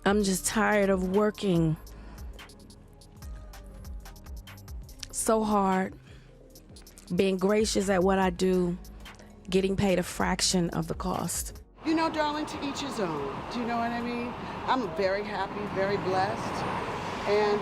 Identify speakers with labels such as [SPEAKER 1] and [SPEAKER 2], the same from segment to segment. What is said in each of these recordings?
[SPEAKER 1] I'm just tired of working so hard, being gracious at what I do, getting paid a fraction of the cost.
[SPEAKER 2] You know, darling, to each his own. Do you know what I mean? I'm very happy, very blessed, and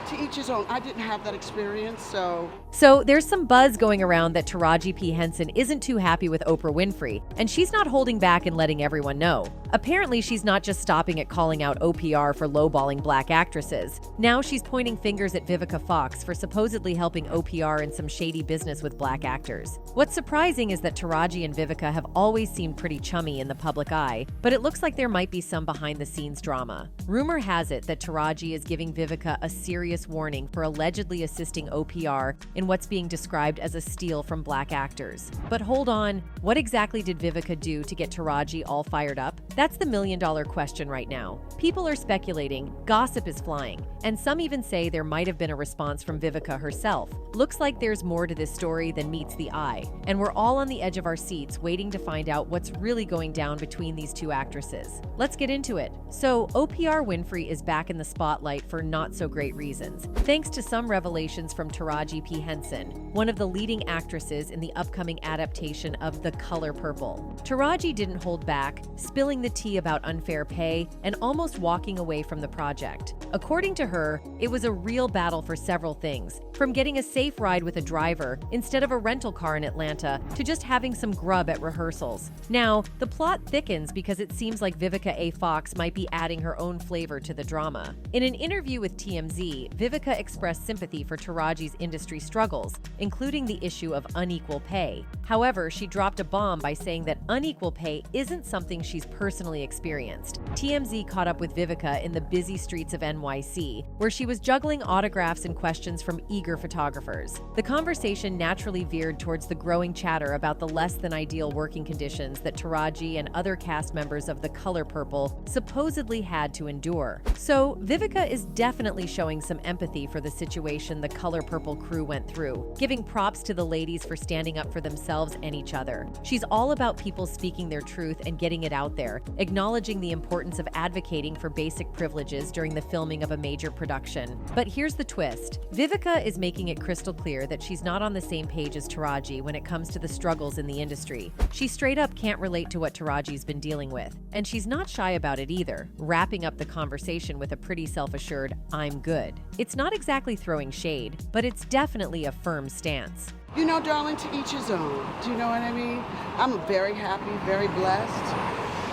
[SPEAKER 2] to each his own. I didn't have that experience,
[SPEAKER 3] So there's some buzz going around that Taraji P. Henson isn't too happy with Oprah Winfrey, and she's not holding back and letting everyone know. Apparently, she's not just stopping at calling out OPR for lowballing black actresses. Now she's pointing fingers at Vivica Fox for supposedly helping OPR in some shady business with black actors. What's surprising is that Taraji and Vivica have always seemed pretty chummy in the public eye, but it looks like there might be some behind-the-scenes drama. Rumor has it that Taraji is giving Vivica a serious warning for allegedly assisting OPR in what's being described as a steal from black actors. But hold on, what exactly did Vivica do to get Taraji all fired up? That's the million-dollar question right now. People are speculating, gossip is flying, and some even say there might have been a response from Vivica herself. Looks like there's more to this story than meets the eye, and we're all on the edge of our seats waiting to find out what's really going down between these two actresses. Let's get into it. So, OPR Winfrey is back in the spotlight for not-so-great reasons, thanks to some revelations from Taraji P. Henson, one of the leading actresses in the upcoming adaptation of The Color Purple. Taraji didn't hold back, spilling the tea about unfair pay and almost walking away from the project. According to her, it was a real battle for several things, from getting a safe ride with a driver instead of a rental car in Atlanta to just having some grub at rehearsals. Now, the plot thickens because it seems like Vivica A. Fox might be adding her own flavor to the drama. In an interview with TMZ, Vivica expressed sympathy for Taraji's industry struggles, including the issue of unequal pay. However, she dropped a bomb by saying that unequal pay isn't something she's personally experienced. TMZ caught up with Vivica in the busy streets of NYC, where she was juggling autographs and questions from eager photographers. The conversation naturally veered towards the growing chatter about the less-than-ideal working conditions that Taraji and other cast members of The Color Purple supposedly had to endure. So, Vivica is definitely showing some empathy for the situation the Color Purple crew went through, giving props to the ladies for standing up for themselves and each other. She's all about people speaking their truth and getting it out there, acknowledging the importance of advocating for basic privileges during the filming of a major production. But here's the twist. Vivica is making it crystal clear that she's not on the same page as Taraji when it comes to the struggles in the industry. She straight up can't relate to what Taraji's been dealing with, and she's not shy about it either, wrapping up the conversation with a pretty self-assured, "I'm good." It's not exactly throwing shade, but it's definitely a firm stance.
[SPEAKER 2] you know, darling, to each his own. Do you know what I mean? I'm very happy, very blessed,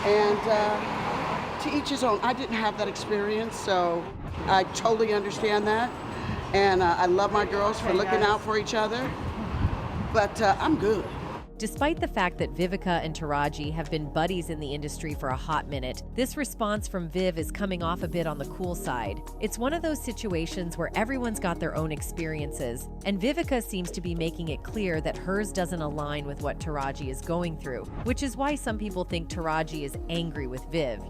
[SPEAKER 2] and to each his own. I didn't have that experience, so I totally understand that, and I love my girls for looking out for each other, but I'm good.
[SPEAKER 3] Despite the fact that Vivica and Taraji have been buddies in the industry for a hot minute, this response from Viv is coming off a bit on the cool side. It's one of those situations where everyone's got their own experiences, and Vivica seems to be making it clear that hers doesn't align with what Taraji is going through, which is why some people think Taraji is angry with Viv,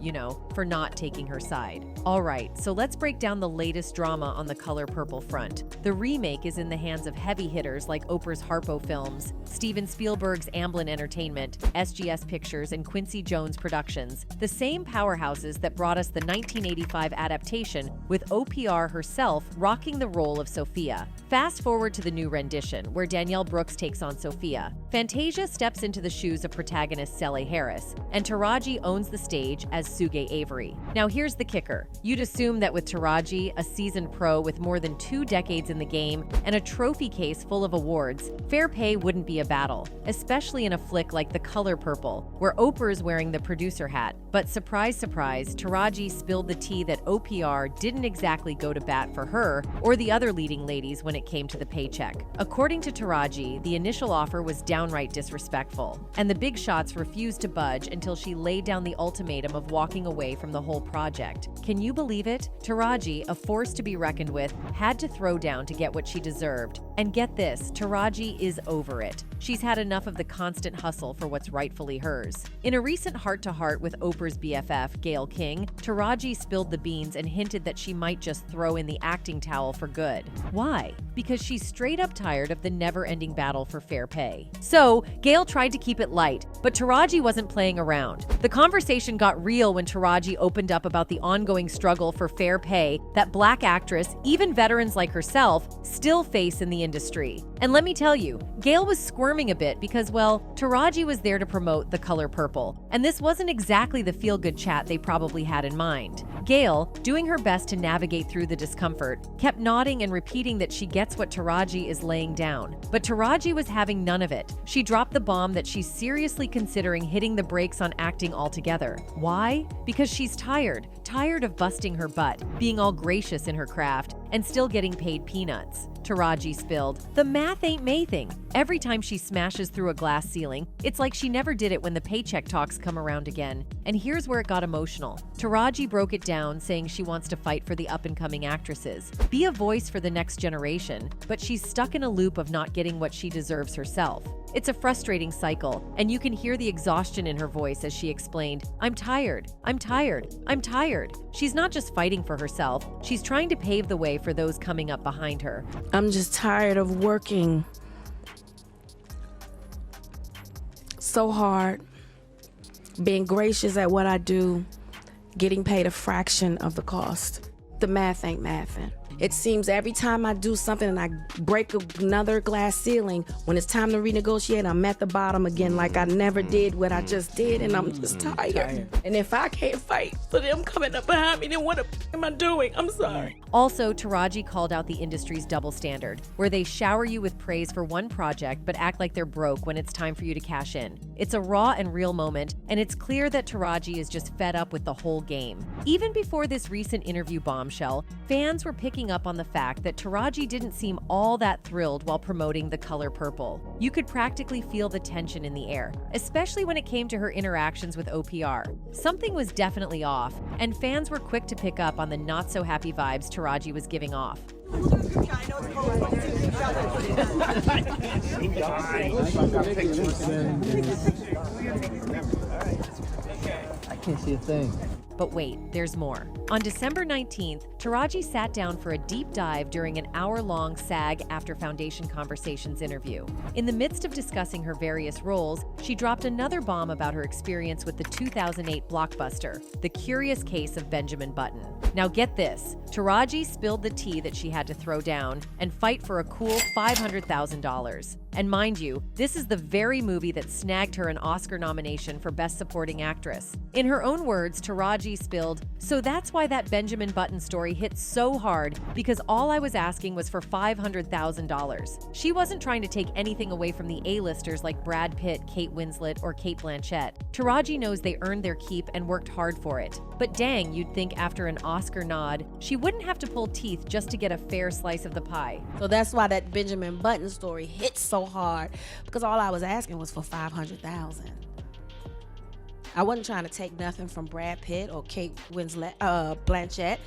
[SPEAKER 3] for not taking her side. Alright, so let's break down the latest drama on the Color Purple front. The remake is in the hands of heavy hitters like Oprah's Harpo Films, Steven Spielberg's Amblin Entertainment, SGS Pictures, and Quincy Jones Productions, the same powerhouses that brought us the 1985 adaptation, with OPR herself rocking the role of Sophia. Fast forward to the new rendition, where Danielle Brooks takes on Sophia. Fantasia steps into the shoes of protagonist Sally Harris, and Taraji owns the stage as Suge Avery. Now here's the kicker. You'd assume that with Taraji, a seasoned pro with more than 2 decades in the game and a trophy case full of awards, fair pay wouldn't be a battle, especially in a flick like The Color Purple, where Oprah's wearing the producer hat. But surprise, surprise, Taraji spilled the tea that OPR didn't exactly go to bat for her or the other leading ladies when it came to the paycheck. According to Taraji, the initial offer was downright disrespectful, and the big shots refused to budge until she laid down the ultimatum of walking away from the whole project. Can you believe it? Taraji, a force to be reckoned with, had to throw down to get what she deserved. And get this, Taraji is over it. She's had enough of the constant hustle for what's rightfully hers. In a recent heart-to-heart with Oprah's BFF, Gayle King, Taraji spilled the beans and hinted that she might just throw in the acting towel for good. Why? because she's straight up tired of the never-ending battle for fair pay. So, Gail tried to keep it light, but Taraji wasn't playing around. The conversation got real when Taraji opened up about the ongoing struggle for fair pay that Black actress, even veterans like herself, still face in the industry. And let me tell you, Gail was squirming a bit because, well, Taraji was there to promote The Color Purple, and this wasn't exactly the feel-good chat they probably had in mind. Gail, doing her best to navigate through the discomfort, kept nodding and repeating that she gets what Taraji is laying down. But Taraji was having none of it. She dropped the bomb that she's seriously considering hitting the brakes on acting altogether. Why? Because she's tired of busting her butt, being all gracious in her craft, and still getting paid peanuts. Taraji spilled, "The math ain't mathing. Every time she smashes through a glass ceiling, it's like she never did it when the paycheck talks come around again." And here's where it got emotional. Taraji broke it down, saying she wants to fight for the up-and-coming actresses, be a voice for the next generation, but she's stuck in a loop of not getting what she deserves herself. It's a frustrating cycle, and you can hear the exhaustion in her voice as she explained, I'm tired. She's not just fighting for herself, she's trying to pave the way for those coming up behind her.
[SPEAKER 1] I'm just tired of working so hard, being gracious at what I do, getting paid a fraction of the cost. The math ain't mathing. It seems every time I do something and I break another glass ceiling, when it's time to renegotiate, I'm at the bottom again like I never did what I just did, and I'm just tired. And if I can't fight for them coming up behind me, then what am I doing? I'm sorry.
[SPEAKER 3] Also, Taraji called out the industry's double standard, where they shower you with praise for one project but act like they're broke when it's time for you to cash in. It's a raw and real moment, and it's clear that Taraji is just fed up with the whole game. Even before this recent interview bombshell, fans were picking up on the fact that Taraji didn't seem all that thrilled while promoting The Color Purple. You could practically feel the tension in the air, especially when it came to her interactions with OPR. Something was definitely off, and fans were quick to pick up on the not-so-happy vibes Taraji was giving off.
[SPEAKER 4] I can't see a thing.
[SPEAKER 3] But wait, there's more. On December 19th, Taraji sat down for a deep dive during an hour-long SAG After Foundation Conversations interview. In the midst of discussing her various roles, she dropped another bomb about her experience with the 2008 blockbuster, The Curious Case of Benjamin Button. Now get this, Taraji spilled the tea that she had to throw down and fight for a cool $500,000. And mind you, this is the very movie that snagged her an Oscar nomination for Best Supporting Actress. In her own words, Taraji spilled, "So that's why that Benjamin Button story hit so hard, because all I was asking was for $500,000. She wasn't trying to take anything away from the A-listers like Brad Pitt, Kate Winslet, or Cate Blanchett. Taraji knows they earned their keep and worked hard for it. But dang, you'd think after an Oscar nod, she wouldn't have to pull teeth just to get a fair slice of the pie."
[SPEAKER 1] So that's why that Benjamin Button story hit so hard, because all I was asking was for $500,000. I wasn't trying to take nothing from Brad Pitt or Kate Winslet, Blanchett.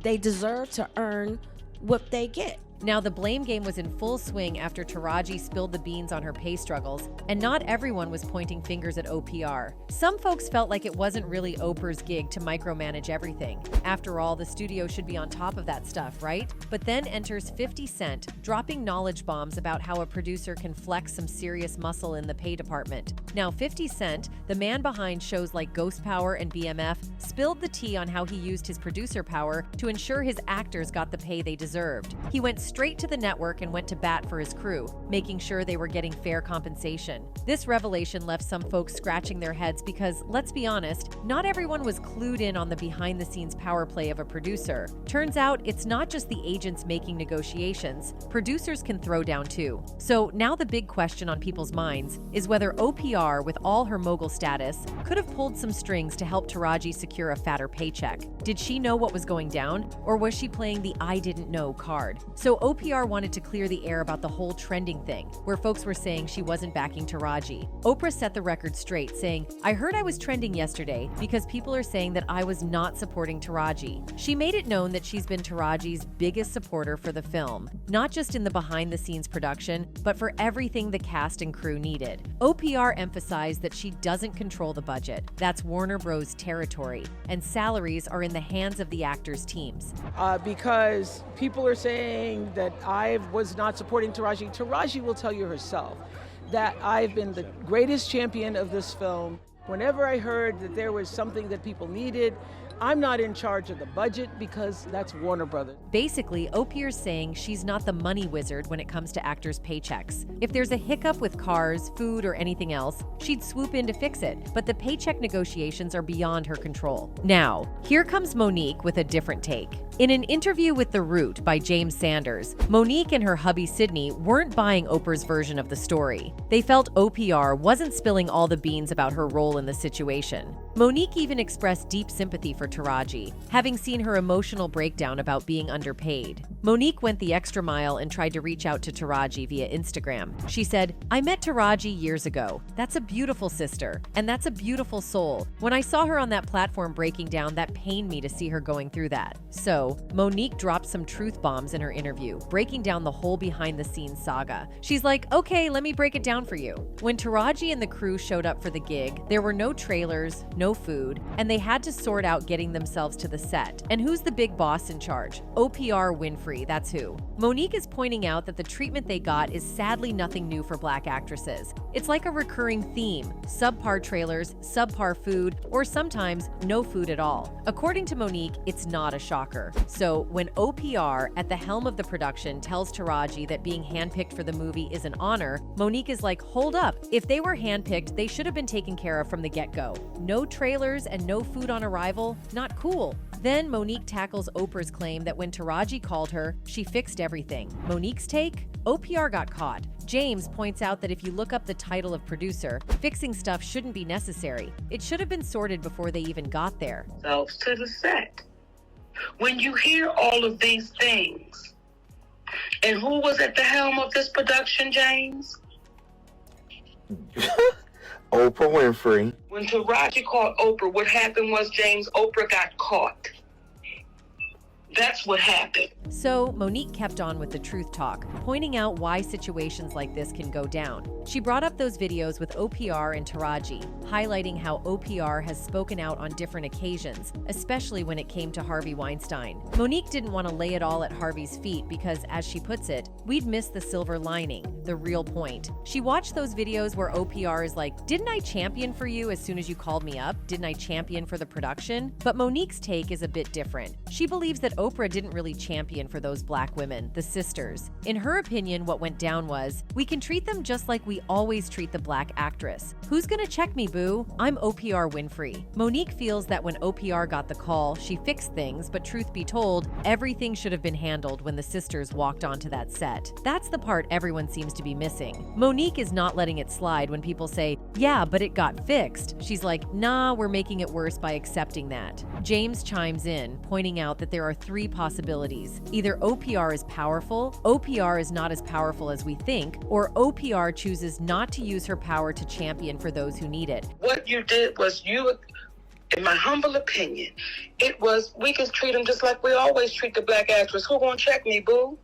[SPEAKER 1] They deserve to earn what they get.
[SPEAKER 3] Now, the blame game was in full swing after Taraji spilled the beans on her pay struggles, and not everyone was pointing fingers at OPR. Some folks felt like it wasn't really Oprah's gig to micromanage everything. After all, the studio should be on top of that stuff, right? But then enters 50 Cent, dropping knowledge bombs about how a producer can flex some serious muscle in the pay department. Now, 50 Cent, the man behind shows like Ghost Power and BMF, spilled the tea on how he used his producer power to ensure his actors got the pay they deserved. He went straight to the network and went to bat for his crew, making sure they were getting fair compensation. This revelation left some folks scratching their heads because, let's be honest, not everyone was clued in on the behind-the-scenes power play of a producer. Turns out, it's not just the agents making negotiations. Producers can throw down too. So now the big question on people's minds is whether OPR, with all her mogul status, could have pulled some strings to help Taraji secure a fatter paycheck. Did she know what was going down, or was she playing the I didn't know card? So OPR wanted to clear the air about the whole trending thing, where folks were saying she wasn't backing Taraji. Oprah set the record straight, saying, "I heard I was trending yesterday because people are saying that I was not supporting Taraji." She made it known that she's been Taraji's biggest supporter for the film, not just in the behind-the-scenes production, but for everything the cast and crew needed. OPR emphasized that she doesn't control the budget. That's Warner Bros. Territory, and salaries are in the hands of the actors' teams.
[SPEAKER 5] Because people are saying saying that I was not supporting Taraji. Taraji will tell you herself that I've been the greatest champion of this film. Whenever I heard that there was something that people needed, I'm not in charge of the budget because that's Warner Brothers.
[SPEAKER 3] Basically, Opier's saying she's not the money wizard when it comes to actors' paychecks. If there's a hiccup with cars, food, or anything else, she'd swoop in to fix it, but the paycheck negotiations are beyond her control. Now, here comes Monique with a different take. In an interview with The Root by James Sanders, Monique and her hubby Sydney weren't buying Oprah's version of the story. They felt OPR wasn't spilling all the beans about her role in the situation. Monique even expressed deep sympathy for Taraji, having seen her emotional breakdown about being underpaid. Monique went the extra mile and tried to reach out to Taraji via Instagram. She said, "I met Taraji years ago. That's a beautiful sister, and that's a beautiful soul. When I saw her on that platform breaking down, that pained me to see her going through that." So, Monique dropped some truth bombs in her interview, breaking down the whole behind-the-scenes saga. She's like, "Okay, let me break it down for you. When Taraji and the crew showed up for the gig, there were no trailers, no food, and they had to sort out getting themselves to the set. And who's the big boss in charge? Oprah Winfrey, that's who." Monique is pointing out that the treatment they got is sadly nothing new for Black actresses. It's like a recurring theme: subpar trailers, subpar food, or sometimes no food at all. According to Monique, it's not a shocker. So when OPR, at the helm of the production, tells Taraji that being handpicked for the movie is an honor, Monique is like, hold up, if they were handpicked, they should have been taken care of from the get-go. No trailers and no food on arrival? Not cool. Then Monique tackles Oprah's claim that when Taraji called her, she fixed everything. Monique's take? OPR got caught. James points out that if you look up the title of producer, fixing stuff shouldn't be necessary. It should have been sorted before they even got there.
[SPEAKER 6] To the set. When you hear all of these things, and who was at the helm of this production, James?
[SPEAKER 7] Oprah Winfrey.
[SPEAKER 6] When Taraji called Oprah, what happened was, James, Oprah got caught. That's what happened.
[SPEAKER 3] So Monique kept on with the truth talk, pointing out why situations like this can go down. She brought up those videos with OPR and Taraji, highlighting how OPR has spoken out on different occasions, especially when it came to Harvey Weinstein. Monique didn't want to lay it all at Harvey's feet because, as she puts it, we'd miss the silver lining, the real point. She watched those videos where OPR is like, "Didn't I champion for you as soon as you called me up? Didn't I champion for the production?" But Monique's take is a bit different. She believes that Oprah didn't really champion for those Black women, the sisters. In her opinion, what went down was, we can treat them just like we always treat the Black actress. Who's gonna check me, boo? I'm OPR Winfrey. Monique feels that when OPR got the call, she fixed things, but truth be told, everything should have been handled when the sisters walked onto that set. That's the part everyone seems to be missing. Monique is not letting it slide when people say, "Yeah, but it got fixed." She's like, "Nah, we're making it worse by accepting that." James chimes in, pointing out that there are three possibilities. Either OPR is powerful, OPR is not as powerful as we think, or OPR chooses not to use her power to champion for those who need it.
[SPEAKER 6] What you did was in my humble opinion, we can treat them just like we always treat the Black actress. Who gonna check me, boo?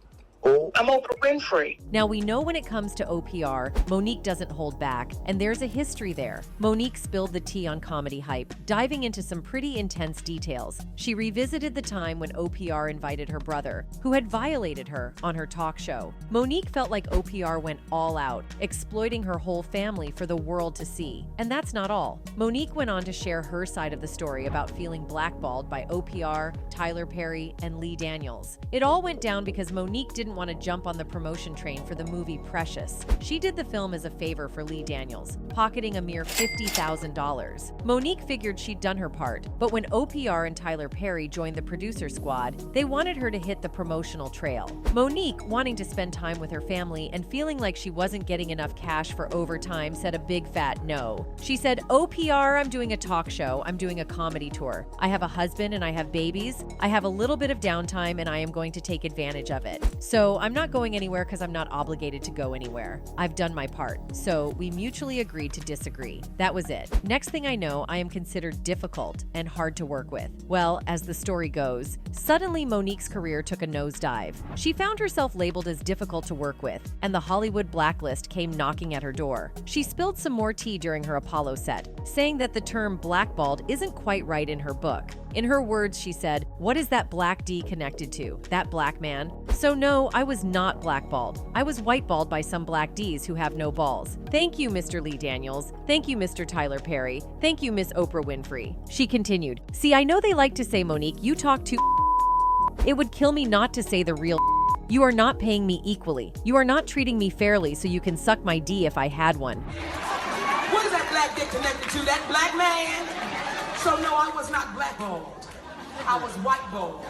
[SPEAKER 6] I'm Oprah Winfrey.
[SPEAKER 3] Now, we know when it comes to OPR, Monique doesn't hold back, and there's a history there. Monique spilled the tea on comedy hype, diving into some pretty intense details. She revisited the time when OPR invited her brother, who had violated her, on her talk show. Monique felt like OPR went all out, exploiting her whole family for the world to see. And that's not all. Monique went on to share her side of the story about feeling blackballed by OPR, Tyler Perry, and Lee Daniels. It all went down because Monique didn't want to jump on the promotion train for the movie Precious. She did the film as a favor for Lee Daniels, pocketing a mere $50,000. Monique figured she'd done her part, but when OPR and Tyler Perry joined the producer squad, they wanted her to hit the promotional trail. Monique, wanting to spend time with her family and feeling like she wasn't getting enough cash for overtime, said a big fat no. She said, "OPR, I'm doing a talk show, I'm doing a comedy tour. I have a husband and I have babies. I have a little bit of downtime and I am going to take advantage of it. So I'm not going anywhere because I'm not obligated to go anywhere. I've done my part." So we mutually agreed to disagree. That was it. Next thing I know, I am considered difficult and hard to work with. Well, as the story goes, suddenly Monique's career took a nosedive. She found herself labeled as difficult to work with, and the Hollywood blacklist came knocking at her door. She spilled some more tea during her Apollo set, saying that the term blackballed isn't quite right in her book. In her words, she said, "What is that black D connected to? That black man?" So no, I was not blackballed. I was whiteballed by some black Ds who have no balls. Thank you, Mr. Lee Daniels. Thank you, Mr. Tyler Perry. Thank you, Miss Oprah Winfrey. She continued, "See, I know they like to say, Monique, you talk too. It would kill me not to say the real. You are not paying me equally. You are not treating me fairly so you can suck my D if I had one."
[SPEAKER 8] What is that black dick connected to? That black man? So no, I was not blackballed. I was whiteballed.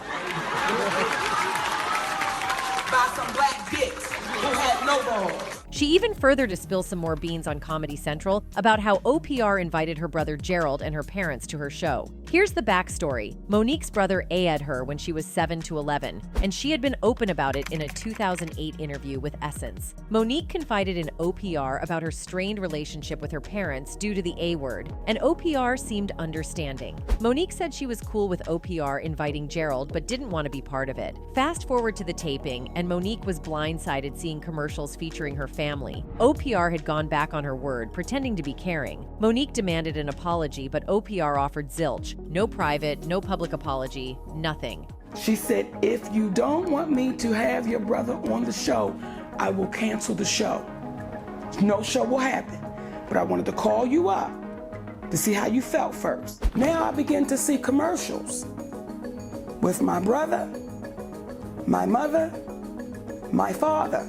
[SPEAKER 8] By some black dicks who had no balls.
[SPEAKER 3] She even further to spill some more beans on Comedy Central about how OPR invited her brother Gerald and her parents to her show. Here's the backstory. Monique's brother A-ed her when she was 7 to 11, and she had been open about it in a 2008 interview with Essence. Monique confided in OPR about her strained relationship with her parents due to the A word, and OPR seemed understanding. Monique said she was cool with OPR inviting Gerald but didn't want to be part of it. Fast forward to the taping, and Monique was blindsided seeing commercials featuring her family. OPR had gone back on her word, pretending to be caring. Monique demanded an apology, but OPR offered zilch. No private, no public apology, nothing.
[SPEAKER 8] She said, "If you don't want me to have your brother on the show, I will cancel the show. No show will happen. But I wanted to call you up to see how you felt first." Now I begin to see commercials with my brother, my mother, my father,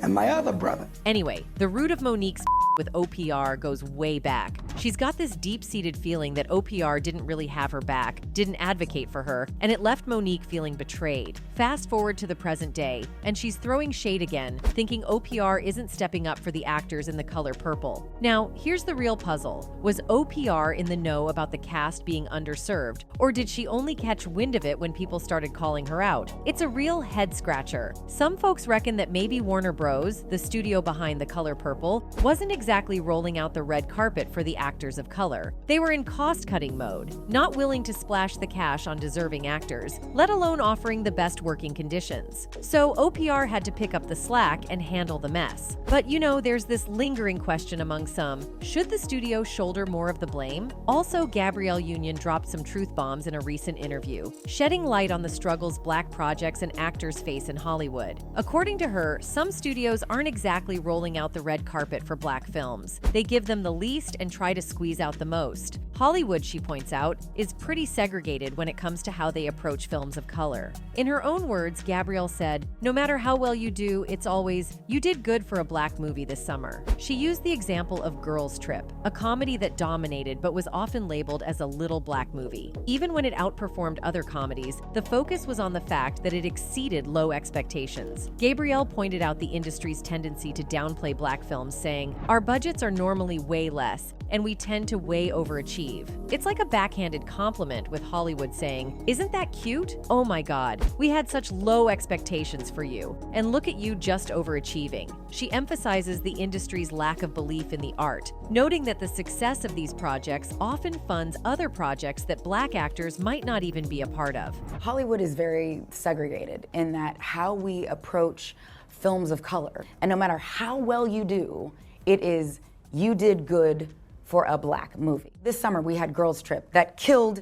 [SPEAKER 8] and my other brother.
[SPEAKER 3] Anyway, the root of Monique's with OPR goes way back. She's got this deep-seated feeling that OPR didn't really have her back, didn't advocate for her, and it left Monique feeling betrayed. Fast forward to the present day, and she's throwing shade again, thinking OPR isn't stepping up for the actors in The Color Purple. Now, here's the real puzzle. Was OPR in the know about the cast being underserved, or did she only catch wind of it when people started calling her out? It's a real head-scratcher. Some folks reckon that maybe Warner Bros., the studio behind The Color Purple, wasn't exactly rolling out the red carpet for the actors of color. They were in cost-cutting mode, not willing to splash the cash on deserving actors, let alone offering the best working conditions. So OPR had to pick up the slack and handle the mess. But you know, there's this lingering question among some: should the studio shoulder more of the blame? Also, Gabrielle Union dropped some truth bombs in a recent interview, shedding light on the struggles Black projects and actors face in Hollywood. According to her, some studios aren't exactly rolling out the red carpet for Black films. They give them the least and try to squeeze out the most. Hollywood, she points out, is pretty segregated when it comes to how they approach films of color. In her own words, Gabrielle said, "No matter how well you do, it's always, you did good for a Black movie this summer." She used the example of Girls Trip, a comedy that dominated but was often labeled as a little Black movie. Even when it outperformed other comedies, the focus was on the fact that it exceeded low expectations. Gabrielle pointed out the industry's tendency to downplay Black films, saying, "Our budgets are normally way less, and we tend to way overachieve." It's like a backhanded compliment, with Hollywood saying, "Isn't that cute? Oh my God, we had such low expectations for you, and look at you just overachieving." She emphasizes the industry's lack of belief in the art, noting that the success of these projects often funds other projects that Black actors might not even be a part of.
[SPEAKER 9] Hollywood is very segregated in that how we approach films of color, and no matter how well you do, it is, you did good for a Black movie. This summer we had Girls Trip that killed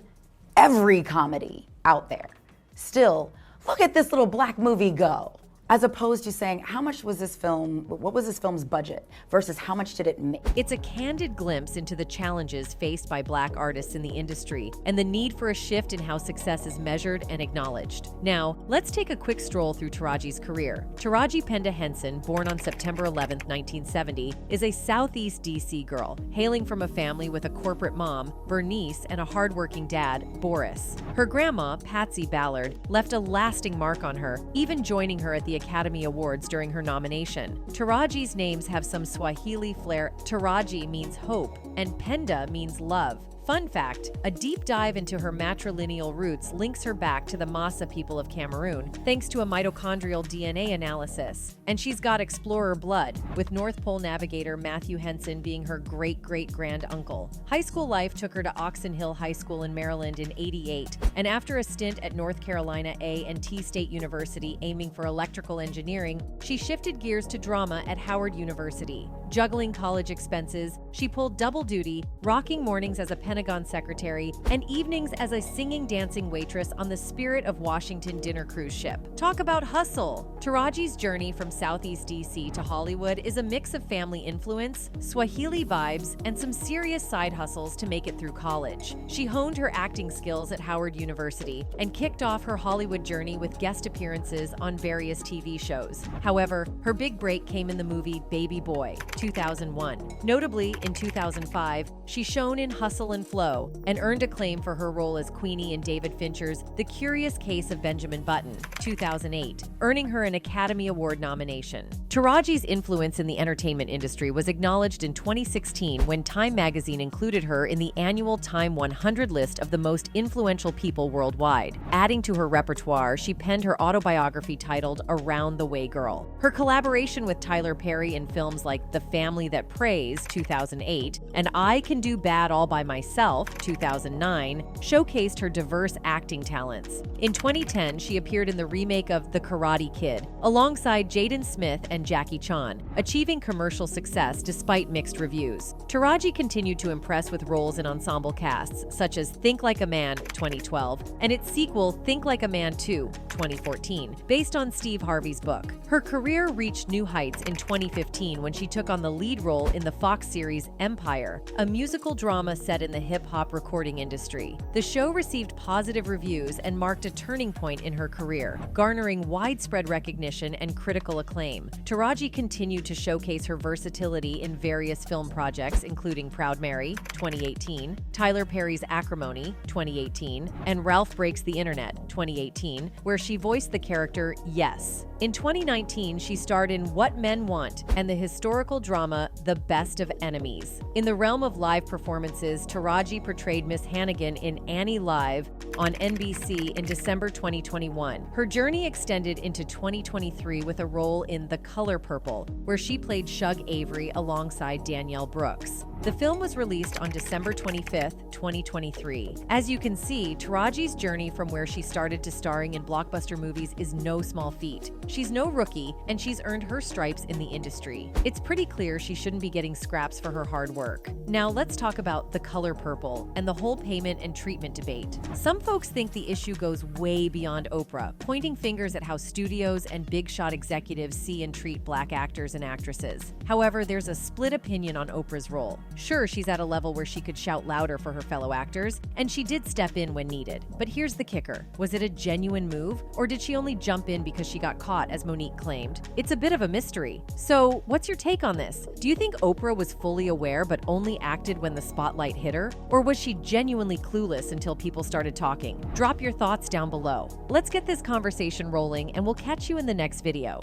[SPEAKER 9] every comedy out there. Still, look at this little Black movie go. As opposed to saying, how much was this film, what was this film's budget versus how much did it make?
[SPEAKER 3] It's a candid glimpse into the challenges faced by Black artists in the industry and the need for a shift in how success is measured and acknowledged. Now, let's take a quick stroll through Taraji's career. Taraji P. Henson, born on September 11, 1970, is a Southeast DC girl, hailing from a family with a corporate mom, Bernice, and a hardworking dad, Boris. Her grandma, Patsy Ballard, left a lasting mark on her, even joining her at the Academy Awards during her nomination. Taraji's names have some Swahili flair. Taraji means hope, and Penda means love. Fun fact, a deep dive into her matrilineal roots links her back to the Massa people of Cameroon, thanks to a mitochondrial DNA analysis. And she's got explorer blood, with North Pole navigator Matthew Henson being her great-great-grand-uncle. High school life took her to Oxon Hill High School in Maryland in '88, and after a stint at North Carolina A&T State University aiming for electrical engineering, she shifted gears to drama at Howard University. Juggling college expenses, she pulled double duty, rocking mornings as a pen Pentagon secretary, and evenings as a singing-dancing waitress on the Spirit of Washington dinner cruise ship. Talk about hustle! Taraji's journey from Southeast DC to Hollywood is a mix of family influence, Swahili vibes, and some serious side hustles to make it through college. She honed her acting skills at Howard University and kicked off her Hollywood journey with guest appearances on various TV shows. However, her big break came in the movie Baby Boy, 2001. Notably, in 2005, she shone in Hustle and Flow and earned acclaim for her role as Queenie in David Fincher's The Curious Case of Benjamin Button, 2008, earning her an Academy Award nomination. Taraji's influence in the entertainment industry was acknowledged in 2016 when Time magazine included her in the annual Time 100 list of the most influential people worldwide. Adding to her repertoire, she penned her autobiography titled Around the Way Girl. Her collaboration with Tyler Perry in films like The Family That Prays, 2008, and I Can Do Bad All by Myself, 2009, showcased her diverse acting talents. In 2010, she appeared in the remake of The Karate Kid, alongside Jaden Smith and Jackie Chan, achieving commercial success despite mixed reviews. Taraji continued to impress with roles in ensemble casts, such as Think Like a Man, 2012, and its sequel Think Like a Man 2, 2014, based on Steve Harvey's book. Her career reached new heights in 2015 when she took on the lead role in the Fox series Empire, a musical drama set in the hip-hop recording industry. The show received positive reviews and marked a turning point in her career, garnering widespread recognition and critical acclaim. Taraji continued to showcase her versatility in various film projects, including Proud Mary, 2018, Tyler Perry's Acrimony, 2018, and Ralph Breaks the Internet, 2018, where she voiced the character Yes. In 2019, she starred in What Men Want and the historical drama The Best of Enemies. In the realm of live performances, Taraji portrayed Miss Hannigan in Annie Live on NBC in December 2021. Her journey extended into 2023 with a role in The Color Purple, where she played Shug Avery alongside Danielle Brooks. The film was released on December 25th, 2023. As you can see, Taraji's journey from where she started to starring in blockbuster movies is no small feat. She's no rookie, and she's earned her stripes in the industry. It's pretty clear she shouldn't be getting scraps for her hard work. Now let's talk about The Color Purple and the whole payment and treatment debate. Some folks think the issue goes way beyond Oprah, pointing fingers at how studios and big shot executives see and treat black actors and actresses. However, there's a split opinion on Oprah's role. Sure, she's at a level where she could shout louder for her fellow actors, and she did step in when needed. But here's the kicker. Was it a genuine move, or did she only jump in because she got caught, as Monique claimed? It's a bit of a mystery. So, what's your take on this? Do you think Oprah was fully aware but only acted when the spotlight hit her? Or was she genuinely clueless until people started talking? Drop your thoughts down below. Let's get this conversation rolling, and we'll catch you in the next video.